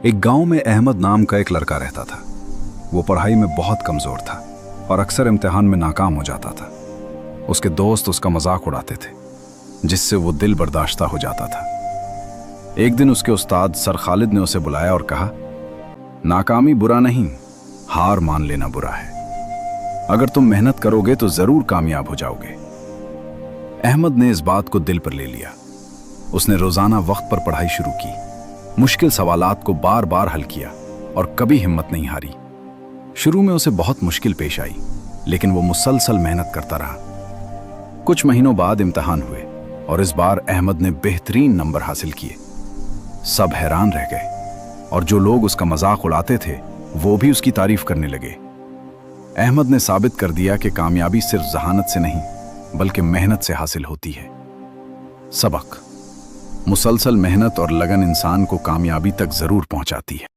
एक गांव में अहमद नाम का एक लड़का रहता था। वो पढ़ाई में बहुत कमजोर था और अक्सर इम्तिहान में नाकाम हो जाता था। उसके दोस्त उसका मजाक उड़ाते थे, जिससे वो दिल बर्दाश्ता हो जाता था। एक दिन उसके उस्ताद सर खालिद ने उसे बुलाया और कहा, नाकामी बुरा नहीं, हार मान लेना बुरा है। अगर तुम मेहनत करोगे तो जरूर कामयाब हो जाओगे। अहमद ने इस बात को दिल पर ले लिया। उसने रोजाना वक्त पर पढ़ाई शुरू की, मुश्किल सवालात को बार बार हल किया और कभी हिम्मत नहीं हारी। शुरू में उसे बहुत मुश्किल पेश आई, लेकिन वो मुसलसल मेहनत करता रहा। कुछ महीनों बाद इम्तिहान हुए और इस बार अहमद ने बेहतरीन नंबर हासिल किए। सब हैरान रह गए और जो लोग उसका मजाक उड़ाते थे वो भी उसकी तारीफ करने लगे। अहमद ने साबित कर दिया कि कामयाबी सिर्फ जहानत से नहीं बल्कि मेहनत से हासिल होती है। सबक: मुसलसल मेहनत और लगन इंसान को कामयाबी तक जरूर पहुंचाती है।